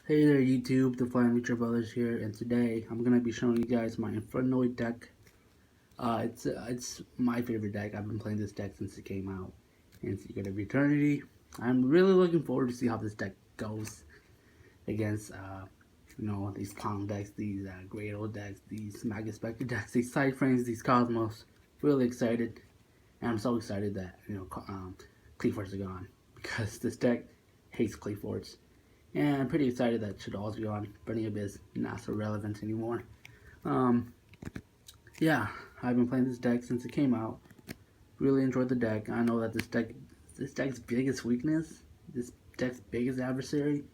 Hey there YouTube, the Flying Leecher Brothers here, and today I'm going to be showing you guys my Infernoid deck. It's my favorite deck. I've been playing this deck since it came out in Secret of Eternity. I'm really looking forward to see how this deck goes against, these Kong decks, these Great Old decks, these Mega Spectre decks, these Side Frames, these Cosmos. Really excited, and I'm so excited that, Qliphorts are gone, because this deck hates Qliphorts. And I'm pretty excited that should also be on. Burning Abyss not so relevant anymore. Yeah, I've been playing this deck since it came out. Really enjoyed the deck. I know that this deck's biggest weakness, this deck's biggest adversary,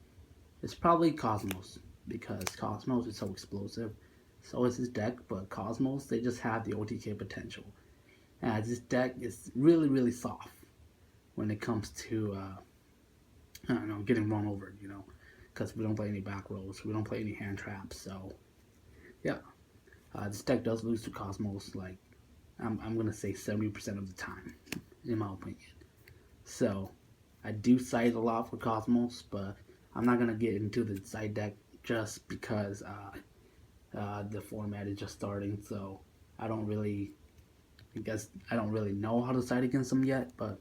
is probably Cosmos, because Cosmos is so explosive. So is this deck, but Cosmos, they just have the OTK potential. And this deck is really soft when it comes to getting run over, because we don't play any back rows, we don't play any hand traps, so, yeah. This deck does lose to Cosmos, like, I'm gonna say 70% of the time, in my opinion. So, I do side a lot for Cosmos, but I'm not gonna get into the side deck just because, the format is just starting, so I don't really know how to side against them yet, but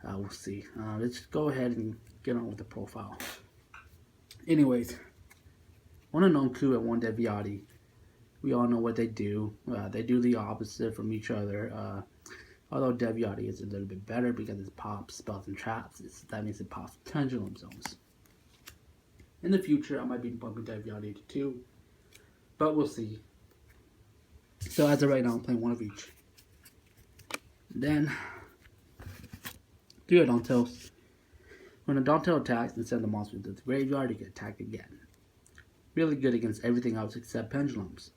we'll see. Let's go ahead and get on with the profile. Anyways, one unknown coup and one Deviati. We all know what they do. They do the opposite from each other. Although Deviati is a little bit better because it pops spells and traps. That means it pops pendulum zones. In the future, I might be bumping Deviati to 2, but we'll see. So as of right now, I'm playing one of each. Then, 3 Odontos. When a Dontel attacks and sends the monster into the graveyard, it can attack again. Really good against everything else except pendulums.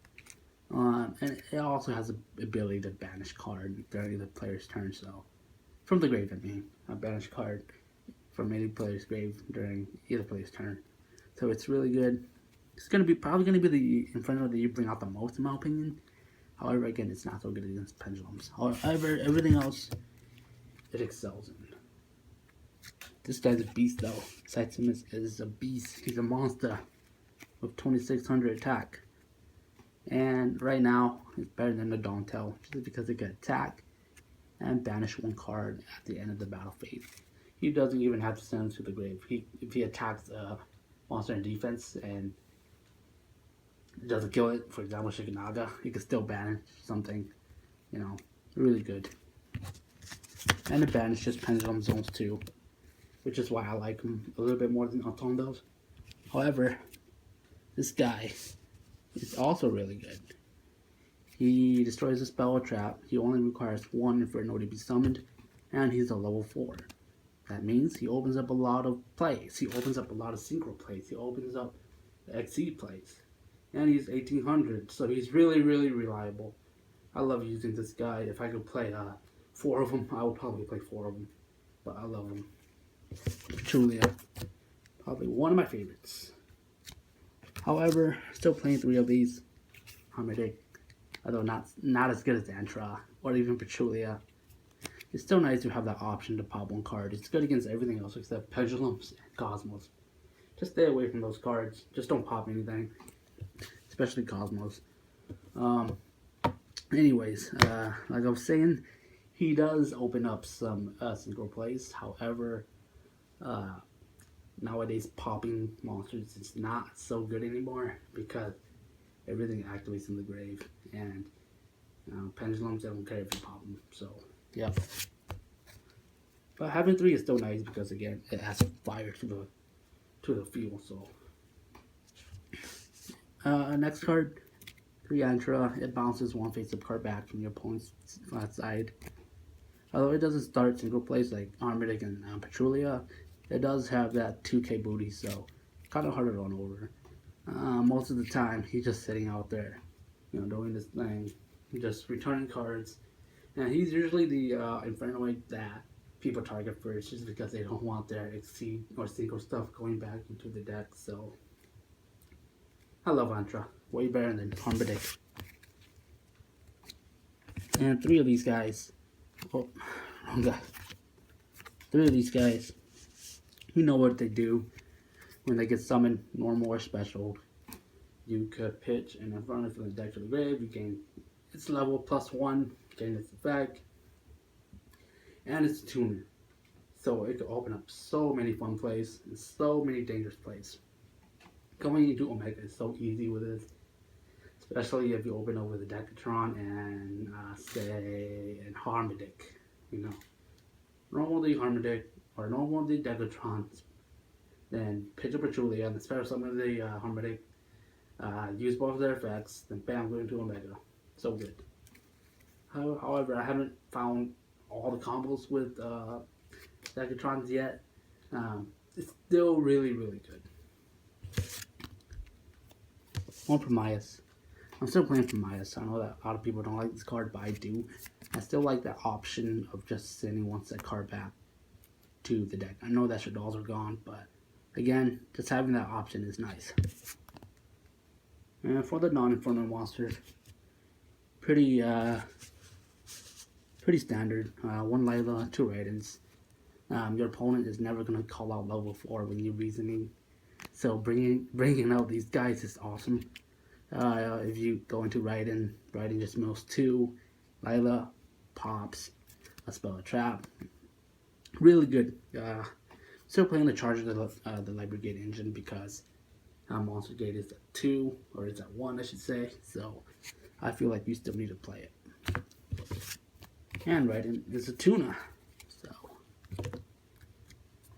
And it also has the ability to banish card during the player's turn. So, from the grave, I mean, a banish card from any player's grave during either player's turn. So it's really good. It's probably gonna be the Infernoid that you bring out the most, in my opinion. However, again, it's not so good against pendulums. However, everything else it excels in. This guy's a beast, though. Sitimus is a beast. He's a monster with 2600 attack. And right now, it's better than the Dontel, just because it can attack and banish 1 card at the end of the battle phase. He doesn't even have to send him to the grave. If he attacks a monster in defense and doesn't kill it, for example, Shikanaga, he can still banish something, really good. And it banishes pendulum zones too, which is why I like him a little bit more than Anton does. However, this guy is also really good. He destroys a spell or trap. He only requires 1 Infernoid to be summoned, and he's a level 4. That means he opens up a lot of plays. He opens up a lot of synchro plays. He opens up XC plays. And he's 1800, so he's really reliable. I love using this guy. If I could play 4 of them, I would probably play 4 of them. But I love him. Naturia, probably one of my favorites. However, still playing 3 of these. Hammerdick, although not as good as Antra or even Pachulia. It's still nice to have that option to pop 1 card. It's good against everything else except Pendulums and Cosmos. Just stay away from those cards. Just don't pop anything, especially Cosmos. Anyways, like I was saying, he does open up some synchro plays. However, nowadays popping monsters is not so good anymore because everything activates in the grave, and pendulums, I don't care if you pop them. So yeah, but having 3 is still nice because again it has fire to the field. So next card, 3 Antra. It bounces 1 face-up card back from your opponent's flat side. Although it doesn't start single plays like Armadic and Pachulia, it does have that 2k booty, so kind of hard to run over. Most of the time, he's just sitting out there, doing this thing, just returning cards. And he's usually the Infernoid that people target first, just because they don't want their Exceed or Synchro stuff going back into the deck. So, I love Antra. Way better than Armadic. And 3 of these guys. Oh, wrong guy. 3 of these guys, we know what they do. when they get summoned, normal or special, you could pitch an Infernoid from the deck to the grave. You gain its level +1, gain its effect, and it's a tuner. So it could open up so many fun plays and so many dangerous plays. Going into Omega is so easy with this, especially if you open up with a Decatron and say an Harmadic. You know, normally Harmadic or normally Decatrons, then pitch up a Julia and special summon the Harmadic, use both of their effects, then bam, go into Omega. So good. However, I haven't found all the combos with Decatrons yet. It's still really, really good. One for Myas. I'm still playing for Myas. I know that a lot of people don't like this card, but I do. I still like that option of just sending one set card back to the deck. I know that your dolls are gone, but again, just having that option is nice. And for the non-Inferno monsters, pretty standard. 1 Layla, 2 Raidens. Your opponent is never gonna call out level 4 when you're reasoning. So bringing out these guys is awesome. If you go into Raiden just mills 2, Layla pops a spell, a trap. Really good. Still playing the charge of the Light Brigade engine because Monster Gate is at 2, or it's at 1 I should say, so I feel like you still need to play it. And Raiden is a tuna, so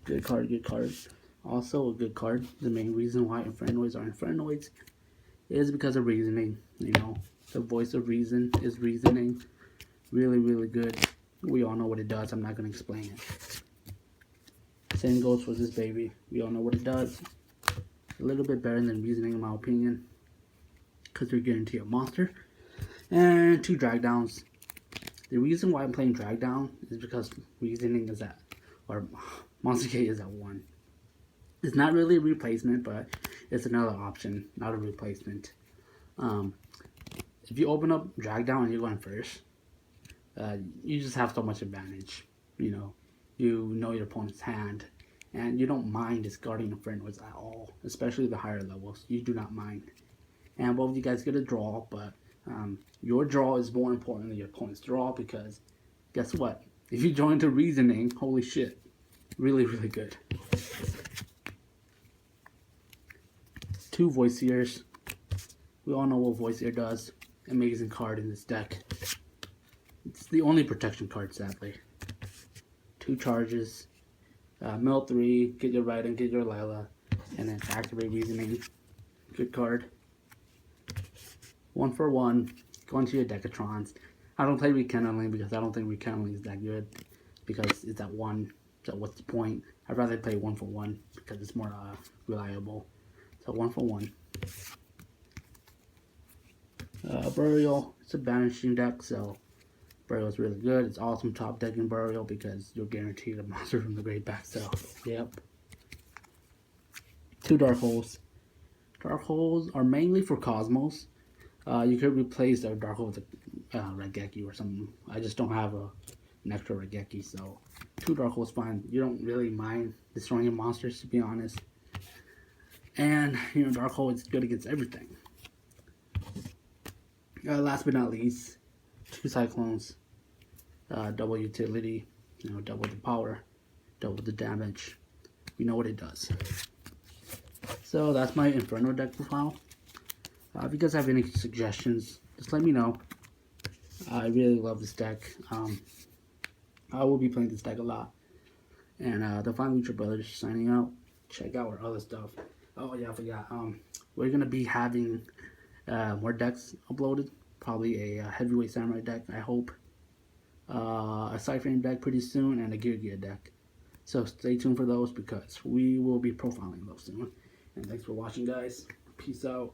good card, good card. Also a good card. The main reason why Infernoids are Infernoids is because of reasoning. You know, the voice of reason is reasoning. Really, really good. We all know what it does. I'm not going to explain it. Same goes for this baby. We all know what it does. A little bit better than reasoning in my opinion, because you're guaranteed a monster. And 2 drag downs. The reason why I'm playing drag down is because reasoning is at, or Monster Gate is at 1. It's not really a replacement, but it's another option, not a replacement. If you open up drag down and you're going first, you just have so much advantage. You know your opponent's hand, and you don't mind discarding Infernoids at all, especially the higher levels. You do not mind. And both of you guys get a draw, but your draw is more important than your opponent's draw, because guess what? If you join to reasoning, holy shit, really, really good. 2 Voice Ears. We all know what Voice Ear does. Amazing card in this deck. It's the only protection card, sadly. 2 charges. Mill 3, get your Raiden, get your Layla, and then activate reasoning. Good card. 1 for 1. Go into your Decatrons. I don't play rekindling because I don't think rekindling is that good, because it's at 1. So what's the point? I'd rather play 1 for 1 because it's more reliable. So 1 for 1. Burial. It's a banishing deck, so Burial is really good. It's awesome top decking Burial because you're guaranteed a monster from the grave back. So yep. 2 Dark Holes. Dark Holes are mainly for Cosmos. You could replace the Dark Hole with a Raigeki or something. I just don't have an extra Raigeki, so 2 Dark Holes fine. You don't really mind destroying your monsters, to be honest. And, Dark Hole is good against everything. Last but not least, 2 Cyclones. Double utility, double the power, double the damage. You know what it does. So that's my Inferno deck profile. If you guys have any suggestions, just let me know. I really love this deck. I will be playing this deck a lot. And the Fine Lucha Brothers signing out. Check out our other stuff. Oh yeah, I forgot. We're gonna be having more decks uploaded. Probably a heavyweight samurai deck, I hope. A Cypher deck pretty soon, and a YuGiOh deck. So stay tuned for those because we will be profiling those soon. And thanks for watching, guys. Peace out.